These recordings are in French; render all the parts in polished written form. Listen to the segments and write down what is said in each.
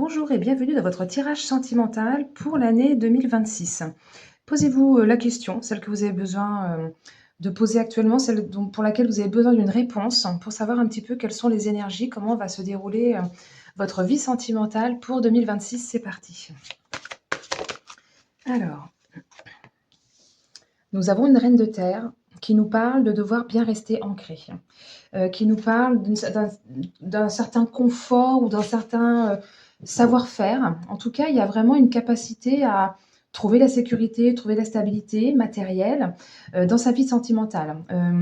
Bonjour et bienvenue dans votre tirage sentimental pour l'année 2026. Posez-vous la question, celle que vous avez besoin de poser actuellement, celle pour laquelle vous avez besoin d'une réponse pour savoir un petit peu quelles sont les énergies, comment va se dérouler votre vie sentimentale pour 2026. C'est parti. Alors, nous avons une reine de terre qui nous parle de devoir bien rester ancré, qui nous parle d'un certain confort ou d'un certain savoir-faire. En tout cas, il y a vraiment une capacité à trouver la sécurité, trouver la stabilité matérielle dans sa vie sentimentale.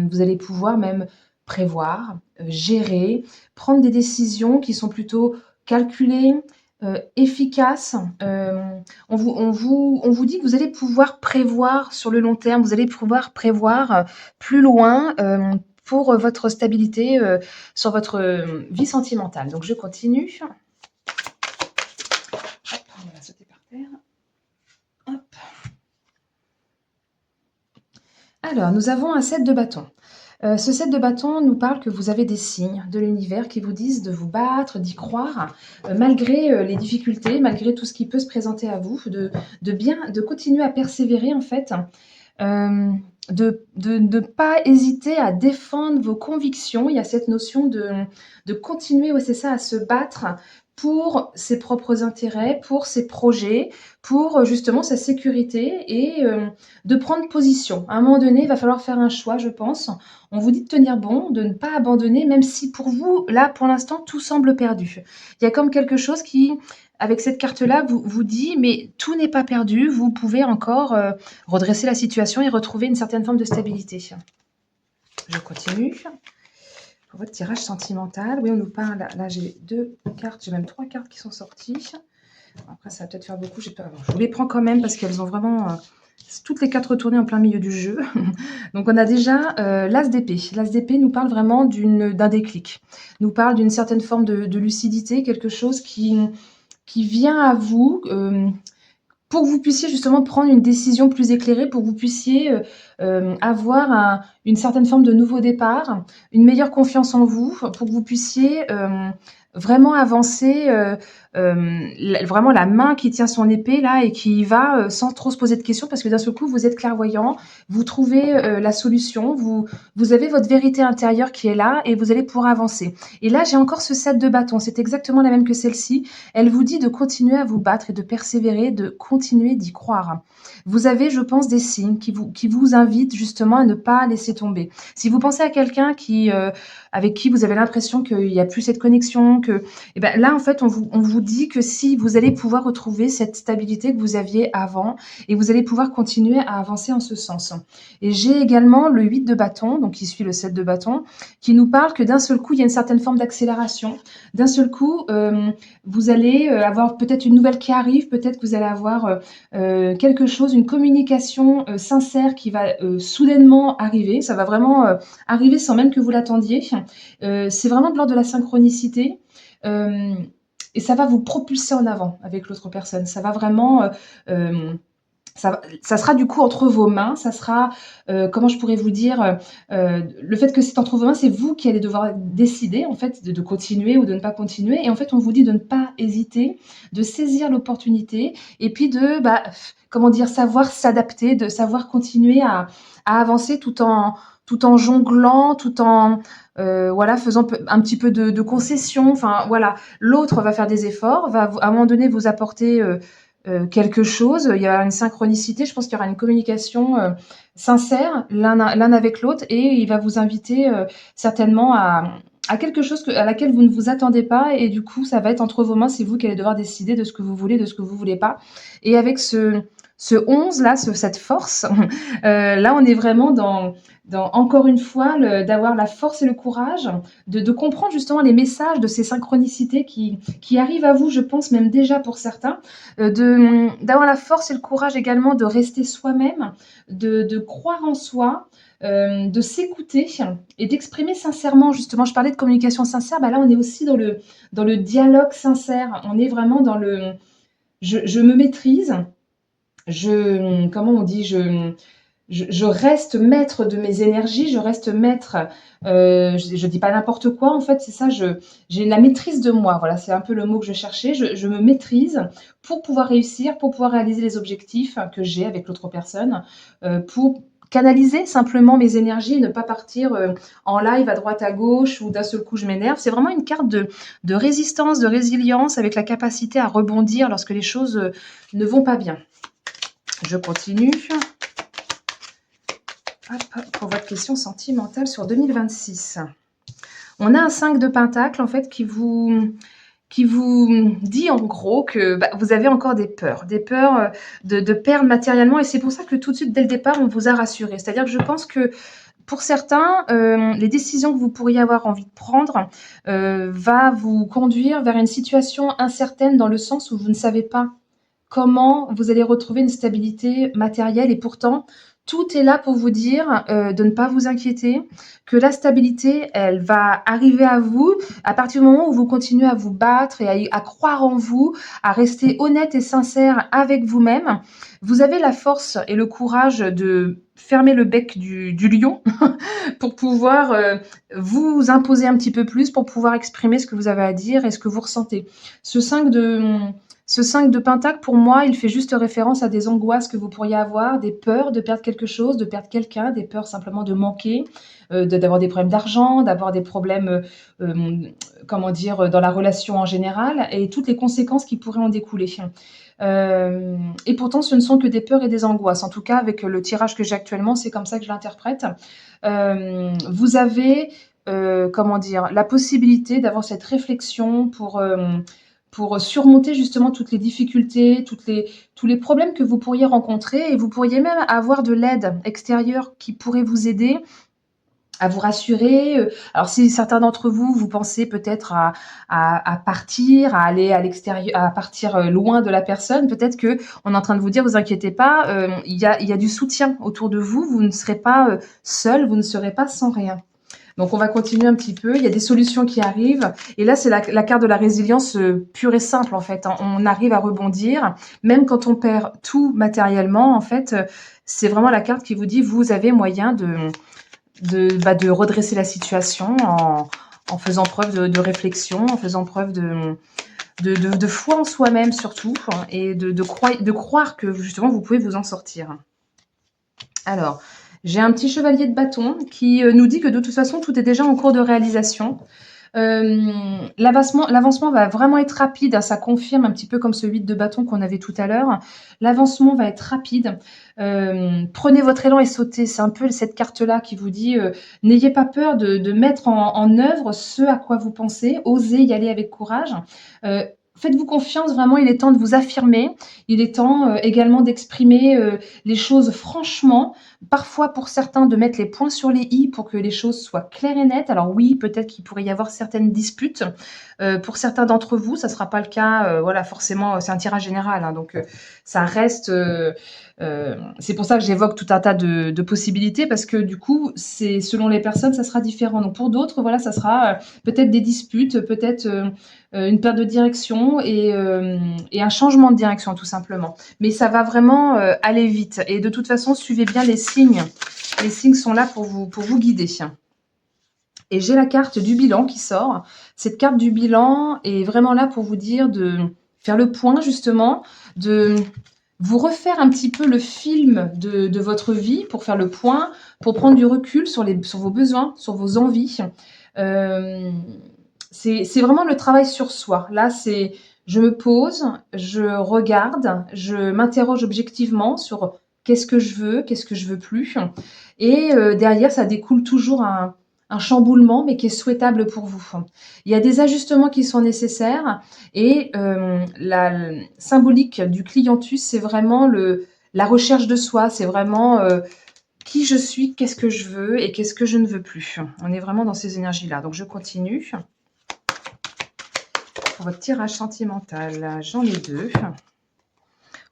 Vous allez pouvoir même prévoir, gérer, prendre des décisions qui sont plutôt calculées, efficaces. On vous dit que vous allez pouvoir prévoir sur le long terme, vous allez pouvoir prévoir plus loin pour votre stabilité sur votre vie sentimentale. Donc je continue. Hop, on va sauter par terre. Hop. Alors, nous avons un 7 de bâton. Ce 7 de bâton nous parle que vous avez des signes de l'univers qui vous disent de vous battre, d'y croire, malgré les difficultés, malgré tout ce qui peut se présenter à vous, de continuer à persévérer en fait, de ne pas hésiter à défendre vos convictions. Il y a cette notion de continuer, ouais, c'est ça, à se battre pour ses propres intérêts, pour ses projets, pour justement sa sécurité et de prendre position. À un moment donné, il va falloir faire un choix, je pense. On vous dit de tenir bon, de ne pas abandonner, même si pour vous, là, pour l'instant, tout semble perdu. Il y a comme quelque chose qui, avec cette carte-là, vous dit, mais tout n'est pas perdu, vous pouvez encore redresser la situation et retrouver une certaine forme de stabilité. Je continue. Pour votre tirage sentimental, oui, on nous parle, là j'ai 2 cartes, j'ai même 3 cartes qui sont sorties. Après, ça va peut-être faire beaucoup, j'ai peur. Je vous les prends quand même parce qu'elles ont vraiment toutes les 4 retournées en plein milieu du jeu. Donc on a déjà l'As d'épée. L'As d'épée nous parle vraiment d'un déclic, nous parle d'une certaine forme de lucidité, quelque chose qui vient à vous pour que vous puissiez justement prendre une décision plus éclairée, pour que vous puissiez avoir une certaine forme de nouveau départ, une meilleure confiance en vous, pour que vous puissiez vraiment avancer, vraiment la main qui tient son épée là et qui y va sans trop se poser de questions, parce que d'un seul coup, vous êtes clairvoyant, vous trouvez la solution, vous avez votre vérité intérieure qui est là et vous allez pouvoir avancer. Et là, j'ai encore ce 7 de bâton, c'est exactement la même que celle-ci. Elle vous dit de continuer à vous battre et de persévérer, de continuer d'y croire. Vous avez, je pense, des signes qui vous invitent justement à ne pas laisser tomber. Si vous pensez à quelqu'un avec qui vous avez l'impression qu'il n'y a plus cette connexion, et ben là, en fait, on vous dit que si vous allez pouvoir retrouver cette stabilité que vous aviez avant et vous allez pouvoir continuer à avancer en ce sens. Et j'ai également le 8 de bâton, donc qui suit le 7 de bâton, qui nous parle que d'un seul coup, il y a une certaine forme d'accélération. D'un seul coup, vous allez avoir peut-être une nouvelle qui arrive, peut-être que vous allez avoir quelque chose, une communication sincère qui va soudainement arriver. Ça va vraiment arriver sans même que vous l'attendiez. C'est vraiment de l'ordre de la synchronicité. Et ça va vous propulser en avant avec l'autre personne. Ça va vraiment ça sera du coup entre vos mains, ça sera, comment je pourrais vous dire, le fait que c'est entre vos mains, c'est vous qui allez devoir décider en fait de continuer ou de ne pas continuer, et en fait on vous dit de ne pas hésiter, de saisir l'opportunité et puis de, comment dire? Savoir s'adapter, de savoir continuer à avancer tout en jonglant, tout en, voilà, faisant un petit peu de concessions, enfin voilà. L'autre va faire des efforts, va à un moment donné vous apporter, quelque chose, il y a une synchronicité, je pense qu'il y aura une communication sincère l'un avec l'autre, et il va vous inviter certainement à quelque chose à laquelle vous ne vous attendez pas, et du coup ça va être entre vos mains, c'est vous qui allez devoir décider de ce que vous voulez, de ce que vous voulez pas. Et avec ce 11 là, cette force, là on est vraiment dans encore une fois d'avoir la force et le courage de comprendre justement les messages de ces synchronicités qui arrivent à vous, je pense même déjà pour certains, d'avoir la force et le courage également de rester soi-même, de croire en soi, de s'écouter et d'exprimer sincèrement. Justement, je parlais de communication sincère, là on est aussi dans le dialogue sincère, on est vraiment dans je me maîtrise, comment on dit, je reste maître de mes énergies, je reste maître, je dis pas n'importe quoi en fait, c'est ça, j'ai la maîtrise de moi, voilà, c'est un peu le mot que je cherchais. Je me maîtrise pour pouvoir réussir, pour pouvoir réaliser les objectifs que j'ai avec l'autre personne, pour canaliser simplement mes énergies et ne pas partir, en live à droite à gauche ou d'un seul coup je m'énerve. C'est vraiment une carte de résistance, de résilience avec la capacité à rebondir lorsque les choses, ne vont pas bien. Je continue. Hop, hop, pour votre question sentimentale sur 2026. On a un 5 de Pentacle, en fait, qui vous dit en gros que bah, vous avez encore des peurs de perdre matériellement. Et c'est pour ça que tout de suite, dès le départ, on vous a rassuré. C'est-à-dire que je pense que pour certains, les décisions que vous pourriez avoir envie de prendre va vous conduire vers une situation incertaine dans le sens où vous ne savez pas comment vous allez retrouver une stabilité matérielle et pourtant, tout est là pour vous dire, de ne pas vous inquiéter, que la stabilité, elle va arriver à vous à partir du moment où vous continuez à vous battre et à croire en vous, à rester honnête et sincère avec vous-même. Vous avez la force et le courage de fermer le bec du lion pour pouvoir, vous imposer un petit peu plus, pour pouvoir exprimer ce que vous avez à dire et ce que vous ressentez. Ce 5 de ce 5 de Pentacle, pour moi, il fait juste référence à des angoisses que vous pourriez avoir, des peurs de perdre quelque chose, de perdre quelqu'un, des peurs simplement de manquer, d'avoir des problèmes d'argent, d'avoir des problèmes, comment dire, dans la relation en général et toutes les conséquences qui pourraient en découler. Et pourtant, ce ne sont que des peurs et des angoisses. En tout cas, avec le tirage que j'ai actuellement, c'est comme ça que je l'interprète. Vous avez, comment dire, la possibilité d'avoir cette réflexion pour surmonter justement toutes les difficultés, tous les problèmes que vous pourriez rencontrer et vous pourriez même avoir de l'aide extérieure qui pourrait vous aider à vous rassurer. Alors si certains d'entre vous, vous pensez peut-être à partir, à aller à l'extérieur, à partir loin de la personne, peut-être que on est en train de vous dire, vous inquiétez pas, il y a du soutien autour de vous, vous ne serez pas seul, vous ne serez pas sans rien. Donc on va continuer un petit peu, il y a des solutions qui arrivent et là c'est la carte de la résilience pure et simple en fait, hein. On arrive à rebondir, même quand on perd tout matériellement en fait, c'est vraiment la carte qui vous dit vous avez moyen de redresser la situation en faisant preuve de réflexion, en faisant preuve de foi en soi-même surtout et de croire que justement vous pouvez vous en sortir. Alors, j'ai un petit chevalier de bâton qui nous dit que de toute façon, tout est déjà en cours de réalisation. L'avancement va vraiment être rapide, hein, ça confirme un petit peu comme ce 8 de bâton qu'on avait tout à l'heure. L'avancement va être rapide. Prenez votre élan et sautez. C'est un peu cette carte-là qui vous dit n'ayez pas peur de mettre en œuvre ce à quoi vous pensez, osez y aller avec courage. Euh, Faites-vous confiance, vraiment, il est temps de vous affirmer. Il est temps également d'exprimer les choses franchement. Parfois, pour certains, de mettre les points sur les i pour que les choses soient claires et nettes. Alors oui, peut-être qu'il pourrait y avoir certaines disputes. Pour certains d'entre vous, ça ne sera pas le cas. Voilà, forcément, c'est un tirage général, hein, donc ça reste. C'est pour ça que j'évoque tout un tas de possibilités parce que du coup, c'est selon les personnes, ça sera différent. Donc pour d'autres, voilà, ça sera peut-être des disputes, peut-être une perte de direction et un changement de direction tout simplement. Mais ça va vraiment aller vite. Et de toute façon, suivez bien les signes. Les signes sont là pour vous guider. Et j'ai la carte du bilan qui sort. Cette carte du bilan est vraiment là pour vous dire de faire le point justement, de vous refaire un petit peu le film de votre vie pour faire le point, pour prendre du recul sur vos besoins, sur vos envies. Euh, c'est vraiment le travail sur soi. Là, c'est je me pose, je regarde, je m'interroge objectivement sur qu'est-ce que je veux plus. Et derrière, ça découle toujours un chamboulement, mais qui est souhaitable pour vous. Il y a des ajustements qui sont nécessaires et la symbolique du clientus, c'est vraiment la recherche de soi, c'est vraiment qui je suis, qu'est-ce que je veux et qu'est-ce que je ne veux plus. On est vraiment dans ces énergies-là. Donc je continue. Pour votre tirage sentimental, j'en ai deux.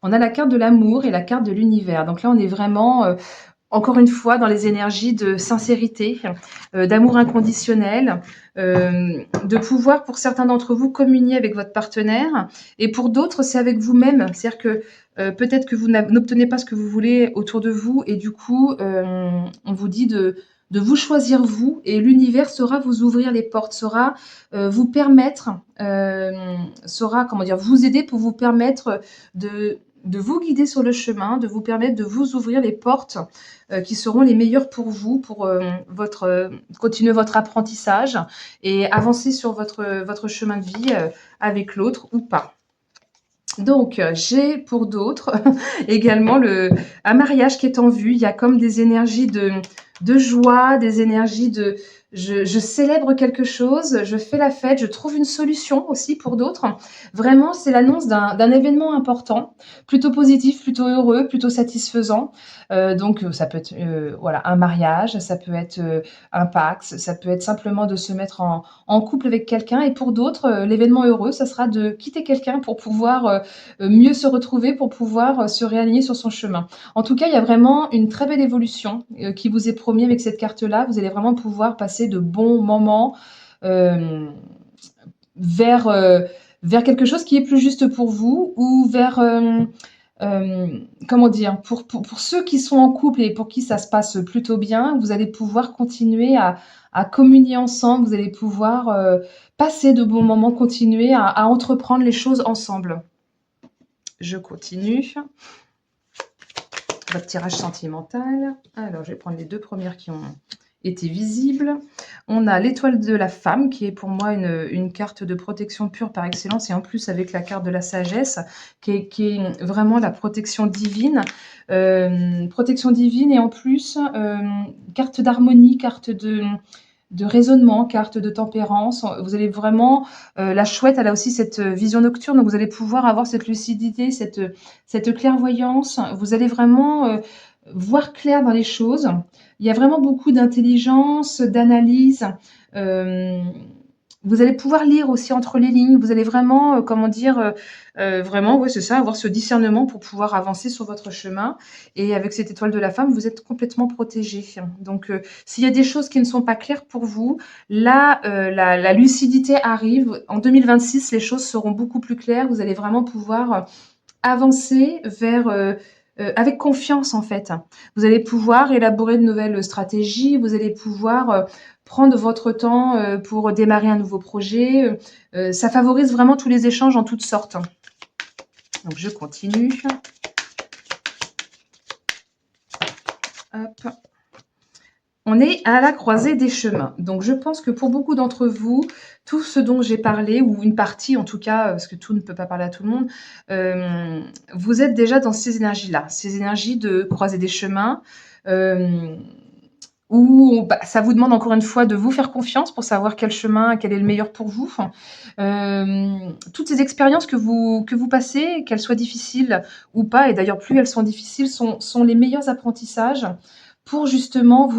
On a la carte de l'amour et la carte de l'univers. Donc là, on est vraiment encore une fois, dans les énergies de sincérité, d'amour inconditionnel, de pouvoir, pour certains d'entre vous, communier avec votre partenaire. Et pour d'autres, c'est avec vous-même. C'est-à-dire que peut-être que vous n'obtenez pas ce que vous voulez autour de vous. Et du coup, on vous dit de vous choisir vous. Et l'univers saura vous ouvrir les portes, saura vous permettre, saura, comment dire, vous aider pour vous permettre de vous guider sur le chemin, de vous permettre de vous ouvrir les portes qui seront les meilleurs pour vous, pour continuer votre apprentissage et avancer sur votre chemin de vie avec l'autre ou pas. Donc, j'ai pour d'autres également un mariage qui est en vue. Il y a comme des énergies de joie, des énergies de je célèbre quelque chose, je fais la fête, je trouve une solution aussi pour d'autres. Vraiment, c'est l'annonce d'un événement important, plutôt positif, plutôt heureux, plutôt satisfaisant. Donc, ça peut être voilà, un mariage, ça peut être un Pacs, ça peut être simplement de se mettre en couple avec quelqu'un. Et pour d'autres, l'événement heureux, ça sera de quitter quelqu'un pour pouvoir mieux se retrouver, pour pouvoir se réaligner sur son chemin. En tout cas, il y a vraiment une très belle évolution qui vous est promise avec cette carte-là. Vous allez vraiment pouvoir passer de bons moments euh, vers, vers quelque chose qui est plus juste pour vous ou vers... comment dire, pour ceux qui sont en couple et pour qui ça se passe plutôt bien, vous allez pouvoir continuer à communier ensemble, vous allez pouvoir passer de bons moments, continuer à entreprendre les choses ensemble. Je continue. Votre tirage sentimental. Alors, je vais prendre les deux premières qui ont été visibles. On a l'étoile de la femme, qui est pour moi une carte de protection pure par excellence, et en plus avec la carte de la sagesse, qui est vraiment la protection divine. Protection divine, et en plus, carte d'harmonie, carte de raisonnement, carte de tempérance. Vous allez vraiment, la chouette, elle a aussi cette vision nocturne, donc vous allez pouvoir avoir cette lucidité, cette clairvoyance. Vous allez vraiment voir clair dans les choses. Il y a vraiment beaucoup d'intelligence, d'analyse. Euh, Vous allez pouvoir lire aussi entre les lignes. Vous allez vraiment, comment dire, vraiment, ouais, c'est ça, avoir ce discernement pour pouvoir avancer sur votre chemin. Et avec cette étoile de la femme, vous êtes complètement protégé. Donc, s'il y a des choses qui ne sont pas claires pour vous, là, la lucidité arrive. En 2026, les choses seront beaucoup plus claires. Vous allez vraiment pouvoir avancer vers avec confiance en fait. Vous allez pouvoir élaborer de nouvelles stratégies, vous allez pouvoir prendre votre temps pour démarrer un nouveau projet. Ça favorise vraiment tous les échanges en toutes sortes. Donc je continue. Hop. On est à la croisée des chemins. Donc, je pense que pour beaucoup d'entre vous, tout ce dont j'ai parlé, ou une partie en tout cas, parce que tout ne peut pas parler à tout le monde, vous êtes déjà dans ces énergies-là, ces énergies de croiser des chemins, euh, où ça vous demande encore une fois de vous faire confiance pour savoir quel chemin, quel est le meilleur pour vous. Toutes ces expériences que vous passez, qu'elles soient difficiles ou pas, et d'ailleurs plus elles sont difficiles, sont les meilleurs apprentissages pour justement pour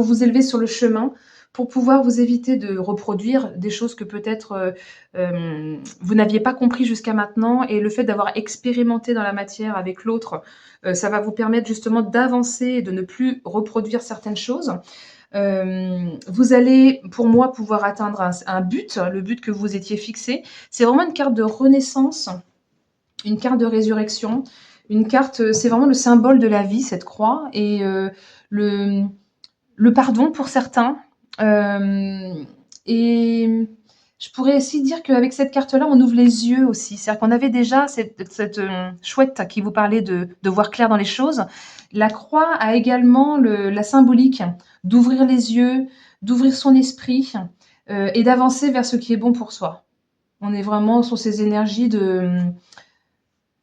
vous élever sur le chemin, pour pouvoir vous éviter de reproduire des choses que peut-être vous n'aviez pas compris jusqu'à maintenant. Et le fait d'avoir expérimenté dans la matière avec l'autre, ça va vous permettre justement d'avancer et de ne plus reproduire certaines choses. Vous allez, pour moi, pouvoir atteindre un but, le but que vous étiez fixé. C'est vraiment une carte de renaissance, une carte de résurrection, une carte, c'est vraiment le symbole de la vie, cette croix, et le, le pardon pour certains. Et je pourrais aussi dire qu'avec cette carte-là, on ouvre les yeux aussi. C'est-à-dire qu'on avait déjà cette chouette qui vous parlait de voir clair dans les choses. La croix a également la symbolique d'ouvrir les yeux, d'ouvrir son esprit et d'avancer vers ce qui est bon pour soi. On est vraiment sur ces énergies de...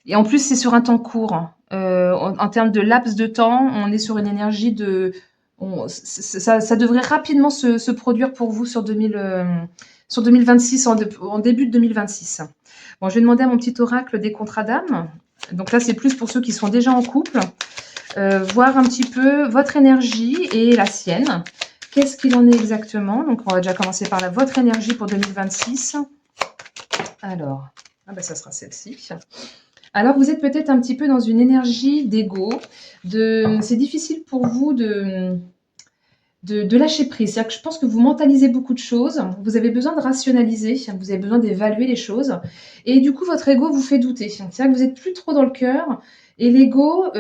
Et en plus, c'est sur un temps court. En termes de laps de temps, on est sur une énergie de... ça devrait rapidement se produire pour vous sur 2026, en début de 2026. Bon, je vais demander à mon petit oracle des contrats d'âme. Donc là, c'est plus pour ceux qui sont déjà en couple. Voir un petit peu votre énergie et la sienne. Qu'est-ce qu'il en est exactement? Donc, on va déjà commencer par votre énergie pour 2026. Alors, ça sera celle-ci. Alors vous êtes peut-être un petit peu dans une énergie d'ego, c'est difficile pour vous de lâcher prise. C'est-à-dire que je pense que vous mentalisez beaucoup de choses, vous avez besoin de rationaliser, vous avez besoin d'évaluer les choses et du coup votre ego vous fait douter. C'est-à-dire que vous êtes plus trop dans le cœur et l'ego,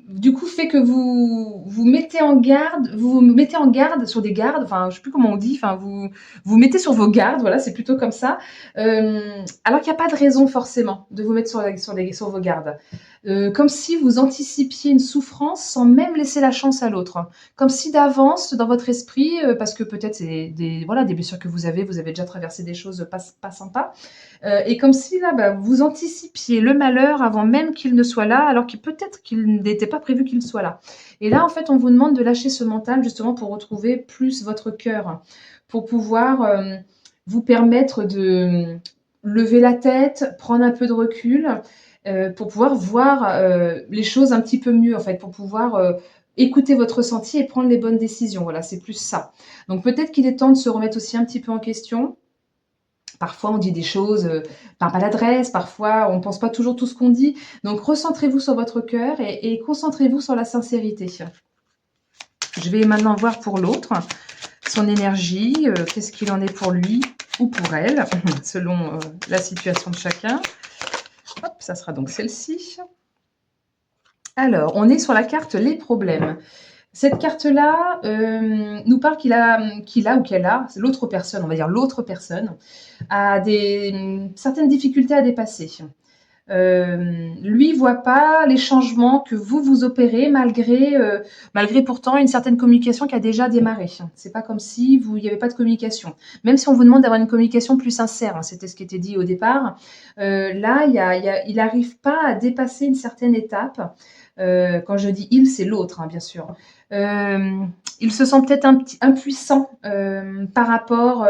du coup, fait que vous mettez en garde sur des gardes, enfin, je sais plus comment on dit, enfin, vous mettez sur vos gardes, voilà, c'est plutôt comme ça. Alors qu'il n'y a pas de raison forcément de vous mettre sur vos gardes. Comme si vous anticipiez une souffrance sans même laisser la chance à l'autre. Comme si d'avance, dans votre esprit, parce que peut-être c'est voilà, des blessures que vous avez déjà traversé des choses pas sympas, et comme si là, bah, vous anticipiez le malheur avant même qu'il ne soit là, alors qu'il peut-être qu'il n'était pas prévu qu'il soit là. Et là, en fait, on vous demande de lâcher ce mental justement pour retrouver plus votre cœur, pour pouvoir vous permettre de lever la tête, prendre un peu de recul, pour pouvoir voir les choses un petit peu mieux, en fait, pour pouvoir écouter votre ressenti et prendre les bonnes décisions. Voilà, c'est plus ça. Donc peut-être qu'il est temps de se remettre aussi un petit peu en question. Parfois, on dit des choses par maladresse, parfois, on ne pense pas toujours tout ce qu'on dit. Donc, recentrez-vous sur votre cœur et concentrez-vous sur la sincérité. Je vais maintenant voir pour l'autre, son énergie, qu'est-ce qu'il en est pour lui ou pour elle, selon la situation de chacun. Hop, ça sera donc celle-ci. Alors, on est sur la carte les problèmes. Cette carte-là nous parle qu'il a ou qu'elle a, c'est l'autre personne, on va dire l'autre personne, a certaines difficultés à dépasser. Lui voit pas les changements que vous opérez malgré pourtant une certaine communication qui a déjà démarré. C'est pas comme si il n'y avait pas de communication. Même si on vous demande d'avoir une communication plus sincère, hein, c'était ce qui était dit au départ. Là, il n'arrive pas à dépasser une certaine étape. Quand je dis il, c'est l'autre, hein, bien sûr. Il se sent peut-être impuissant par rapport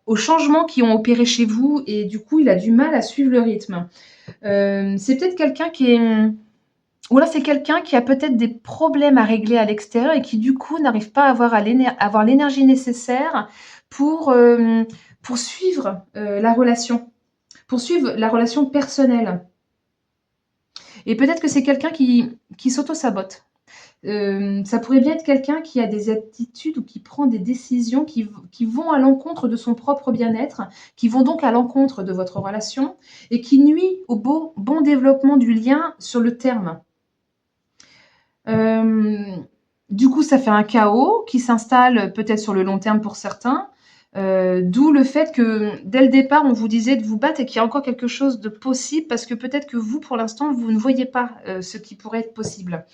aux changements qui ont opéré chez vous et du coup, il a du mal à suivre le rythme. C'est peut-être quelqu'un ou là, c'est quelqu'un qui a peut-être des problèmes à régler à l'extérieur et qui du coup n'arrive pas à avoir l'énergie nécessaire pour suivre poursuivre la relation personnelle. Et peut-être que c'est quelqu'un qui s'auto-sabote. Ça pourrait bien être quelqu'un qui a des attitudes ou qui prend des décisions qui vont à l'encontre de son propre bien-être, qui vont donc à l'encontre de votre relation et qui nuit au bon développement du lien sur le terme. Du coup, ça fait un chaos qui s'installe peut-être sur le long terme pour certains, d'où le fait que dès le départ, on vous disait de vous battre et qu'il y a encore quelque chose de possible parce que peut-être que vous, pour l'instant, vous ne voyez pas ce qui pourrait être possible.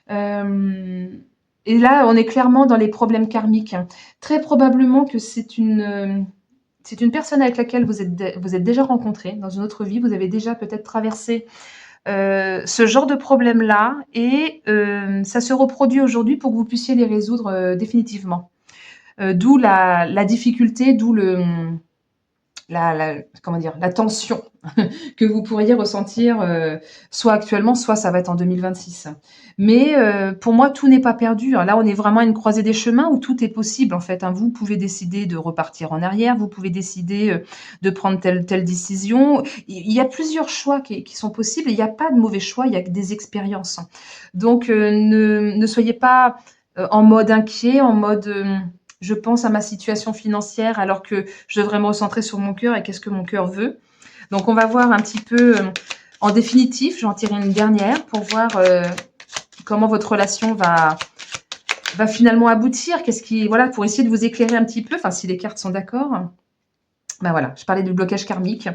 Et là, on est clairement dans les problèmes karmiques. Très probablement que c'est une personne avec laquelle vous êtes déjà rencontré dans une autre vie. Vous avez déjà peut-être traversé ce genre de problème-là et ça se reproduit aujourd'hui pour que vous puissiez les résoudre définitivement. D'où la difficulté, d'où la tension que vous pourriez ressentir soit actuellement, soit ça va être en 2026. Mais pour moi, tout n'est pas perdu. Là, on est vraiment à une croisée des chemins où tout est possible en fait. Vous pouvez décider de repartir en arrière, vous pouvez décider de prendre telle décision. Il y a plusieurs choix qui sont possibles. Il n'y a pas de mauvais choix, il y a que des expériences. Donc, ne soyez pas en mode inquiet, en mode je pense à ma situation financière alors que je devrais me recentrer sur mon cœur et qu'est-ce que mon cœur veut. Donc, on va voir un petit peu en définitif, j'en tire une dernière pour voir comment votre relation va finalement aboutir. Voilà, pour essayer de vous écairer un petit peu, enfin, si les cartes sont d'accord. Ben voilà, je parlais du blocage karmique.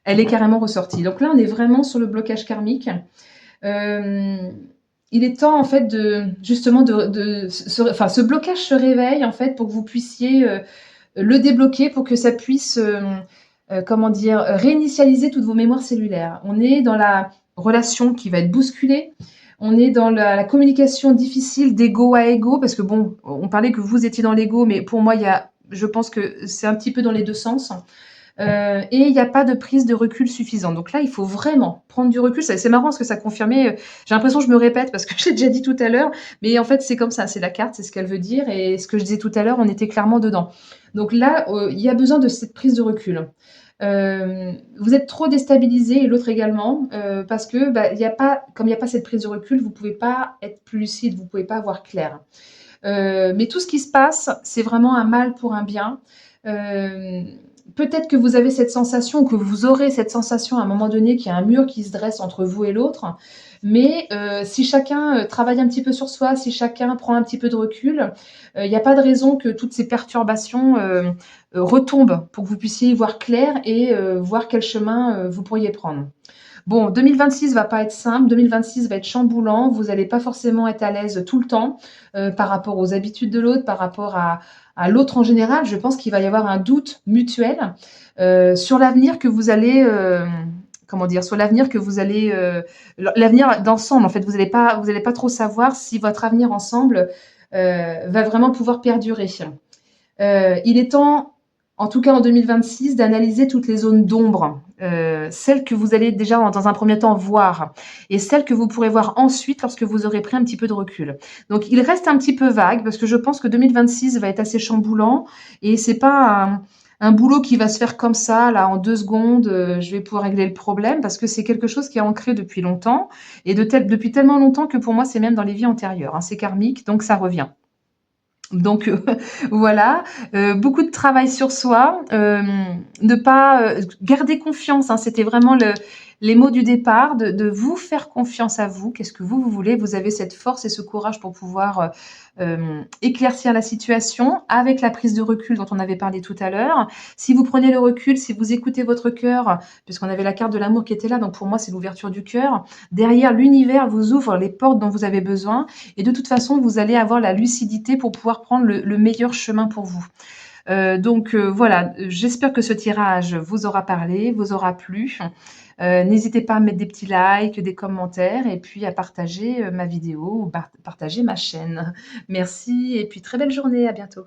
Elle est carrément ressortie. Donc là, on est vraiment sur le blocage karmique. Il est temps, en fait, ce blocage se réveille, en fait, pour que vous puissiez le débloquer, pour que ça puisse, réinitialiser toutes vos mémoires cellulaires. On est dans la relation qui va être bousculée. On est dans la communication difficile d'ego à ego, parce que bon, on parlait que vous étiez dans l'ego, mais pour moi, je pense que c'est un petit peu dans les deux sens. Et il n'y a pas de prise de recul suffisante. Donc là, il faut vraiment prendre du recul. C'est marrant parce que ça confirmait. J'ai l'impression que je me répète parce que j'ai déjà dit tout à l'heure, mais en fait, c'est comme ça. C'est la carte, c'est ce qu'elle veut dire. Et ce que je disais tout à l'heure, on était clairement dedans. Donc là, il y a besoin de cette prise de recul. Vous êtes trop déstabilisé et l'autre également, parce que, bah, il y a pas comme il y a pas cette prise de recul, vous pouvez pas être plus lucide, vous pouvez pas voir clair. Mais tout ce qui se passe, c'est vraiment un mal pour un bien. Hem, Peut-être que vous avez cette sensation ou que vous aurez cette sensation à un moment donné qu'il y a un mur qui se dresse entre vous et l'autre. Mais si chacun, travaille un petit peu sur soi, si chacun prend un petit peu de recul, il y a pas de raison que toutes ces perturbations, retombent pour que vous puissiez y voir clair et voir quel chemin, vous pourriez prendre. Bon, 2026 va pas être simple, 2026 va être chamboulant, vous allez pas forcément être à l'aise tout le temps, par rapport aux habitudes de l'autre, par rapport à l'autre en général. Je pense qu'il va y avoir un doute mutuel, sur l'avenir que vous allez, comment dire? Sur l'avenir que vous allez, l'avenir d'ensemble en fait. Vous allez pas trop savoir si votre avenir ensemble, va vraiment pouvoir perdurer. Il est temps, en tout cas en 2026, d'analyser toutes les zones d'ombre, celles que vous allez déjà dans un premier temps voir et celles que vous pourrez voir ensuite lorsque vous aurez pris un petit peu de recul. Donc il reste un petit peu vague parce que je pense que 2026 va être assez chamboulant et c'est pas un boulot qui va se faire comme ça, là, en 2 secondes, je vais pouvoir régler le problème parce que c'est quelque chose qui est ancré depuis longtemps et depuis tellement longtemps que pour moi, c'est même dans les vies antérieures, hein. C'est karmique, donc ça revient. Donc voilà, beaucoup de travail sur soi, ne pas, garder confiance, hein, c'était vraiment les mots du départ, de vous faire confiance à vous. Qu'est-ce que vous voulez? Vous avez cette force et ce courage pour pouvoir, éclaircir la situation avec la prise de recul dont on avait parlé tout à l'heure. Si vous prenez le recul, si vous écoutez votre cœur, puisqu'on avait la carte de l'amour qui était là, donc pour moi, c'est l'ouverture du cœur. Derrière, l'univers vous ouvre les portes dont vous avez besoin et de toute façon, vous allez avoir la lucidité pour pouvoir prendre le meilleur chemin pour vous. Donc voilà, j'espère que ce tirage vous aura parlé, vous aura plu. N'hésitez pas à mettre des petits likes, des commentaires et puis à partager ma vidéo ou partager ma chaîne. Merci et puis très belle journée, à bientôt.